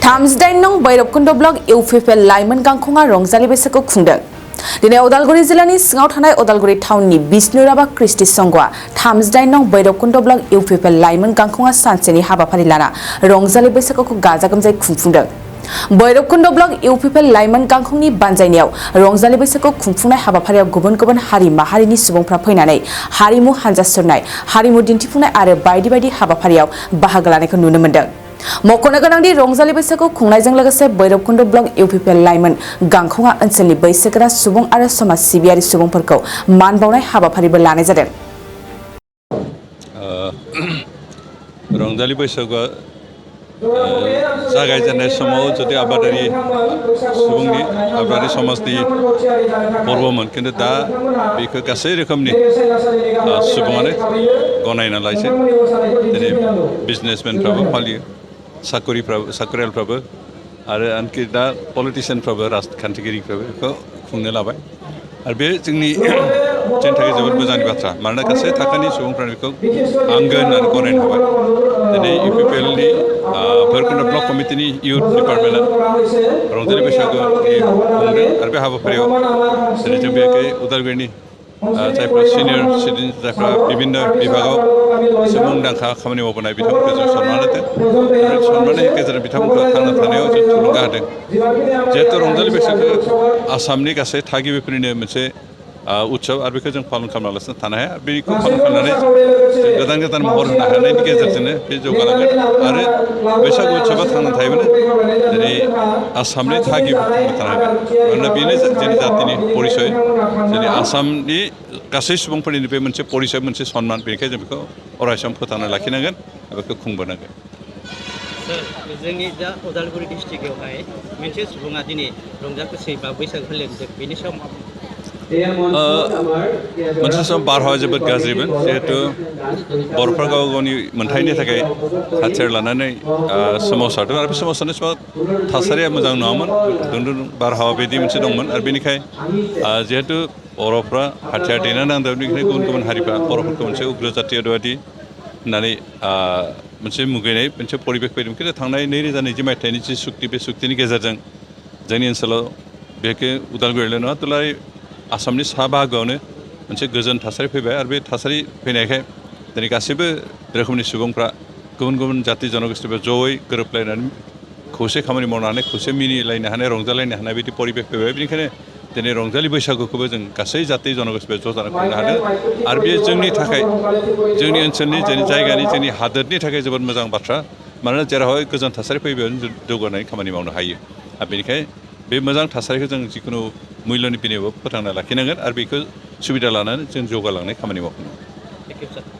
38 नं बैरबकुंड ब्लक इउ.प लाइमोन गांखंआ रंजालि बैसागु खुंदों। दिनै उदालगुरि जिल्लानि सिङाव थानाय उदालगुरि टाउननि बिष्णुराभा क्रिस्टि संघआ 38 नं बैरबकुंड ब्लक इउ.प लाइमोन गांखंआ सानसेनि हाबाफारि लाना रंजालि बैसागुखौ गाजा गोमजायै खुंफुंदों। बैरबकुंड ब्लक इउ.प लाइमोन गांखंनि बानजायनायाव रंजालि बैसागु खुंफुंनाय हाबाफारियाव गुबुन गुबुन हारि माहारिनि सुबुंफ्रा फैनानै हारिमु हानजा सुरनाय, हारिमु दिन्थिफुंनाय आरो बायदि बायदि हाबाफारियाव बाहागो लानायखौ नुनो मोन्दों। मख'नो गोनांदि रंजालि बैसागु खुंनायजों लोगोसे बैरबकुंड ब्लक इउ.प लाइमोन गांखंआ ओनसोलनि बैसोगोरा सुबुं आरो समाज सिबियारि सुबुंफोरखौ मान बावनाय हाबाफारिबो लानाय जादों। रंजालि बैसागुआ जागायजेननाय समाव जुदि आबादारि सुबुंनि आबादारि समाजनि फोरबोमोन, किन्तु दा बेखौ गासै रोखोमनि सुबुङानो गनायना लायसै। दिनै बिजनेसमेनफ्राबो फालियो, साख्रियालफ्राबो आरो आनखि दा पलिटिशियानफ्राबो राजखान्थिगिरिफ्राबो बेखौ खुंनो लाबाय। आरो बे जोंनि थाखाय जोबोद मोजांनि बाथ्रा, मानोना गासै थाखोनि सुबुंफ्रा बेखौ आंगो होननानै गनायनो हाबाय। दिनै इउ.पि.नि भैरबकुंड ब्लक कमिटिनि इउथ डिपार्टमेन्टआ रंजालि बैसागु खुंदों आरो बे हाबाफारियाव दिनै जों बेखौ उदालगुरिनि जायफ्रा सिनियर सिटिजेन, जायफ्रा बिभिन्न बिभागाव एसे मुंदांखा खामानि मावबोनाय बिथांमोनखौ जों सनमान होदों। बे सनमाननि गेजेरजों बिथांमोनखौ थांना थानायाव जों थुलुंगा होदों। जिहेतु रंजालि बैसागु आसामनि गासै थागिबिफोरनिनो मोनसे उत्सव, आरो बेखौ जों पालन खालामालासिनो थानो हाया। बेखौ पालन खालामनानै गोदान गोदान महर होनो हानायनि गेजेरजोंनो बे जौगालांगोन आरो बैसागु उत्सवआ थांना थायोब्ला दिनै आसामनि थागिबिफोर थांना थानो हागोन। मानोना बेनो जोंनि जातिनि परिचय, जोंनि आसामनि गासै सुबुंफोरनि बे मोनसे परिचय, मोनसे सनमान। बेनिखायनो जों बेखौ अरायसम फोथांना लाखिनांगोन आरो बेखौ खुंबोनांगोन। जोंनि दा उदालगुरि डिस्ट्रिक्टआवहाय मोनसे सुबुङा दिनै रंजा खुसि बा बैसागु फालिदों, बेनि सायाव मोनसे सम बारहावाया जोबोद गाज्रिमोन। जिहेतु बर'फ्रा गाव गावनि मोनथायनि थाखाय हाथियार लानानै सोमावसारदों आरो बे सोमावसारनाय समाव थासारिया मोजां नङामोन, दुंदुं बारहावा बिदि मोनसे दंमोन। आरो बेनिखायनो जिहेतु बर'फ्रा हाथियार दैनानै नांदों, बेनिखायनो गुबुन गुबुन हारिफ्रा बर'फोरखौ मोनसे उग्र जातियादि होननानै मोनसे मुगैनाय मोनसे परिबेक फैदों। खिन्थु थांनाय 2020 मायथाइनि जि सुक्ति, बे सुक्तिनि गेजेरजों जोंनि ओनसोलाव बेखौ उदालगुरिल' नङा, दुलाराय आसामनि सा बाहागोआवनो मोनसे गोजोन थासारि फैबाय। आरो बे थासारि फैनायखाय दिनै गासैबो रोखोमनि सुबुंफ्रा गुबुन गुबुन जाति जनगोष्ठीफोर जयै गोरोबलायनानै खौसे खामानि मावनो हानाय, खौसे मिनिलायनो हानाय, रंजालायनो हानाय बिदि परिबेक फैबाय। बेनिखायनो दिनै रंजालि बैसागुखौबो जों गासै जाति जनगोष्ठीफोर ज' जानानै खुंनो हादों। आरो बेयो जोंनि थाखाय, जोंनि ओनसोलनि, जोंनि जायगानि, जोंनि हादोरनि थाखाय जोबोद मोजां बाथ्रा। मानोना जेरावहाय गोजोन थासारि फैयो बेयावनो जौगानाय खामानि मावनो हायो। आरो बेनिखायनो बे मोजां थासारिखौ जों जिखुनु मुल्यनि बिनियाव फोथांना लाखिनांगोन आरो बेखौ सुबिदा लानानै जों जौगालांनाय खामानि मावनांगोन।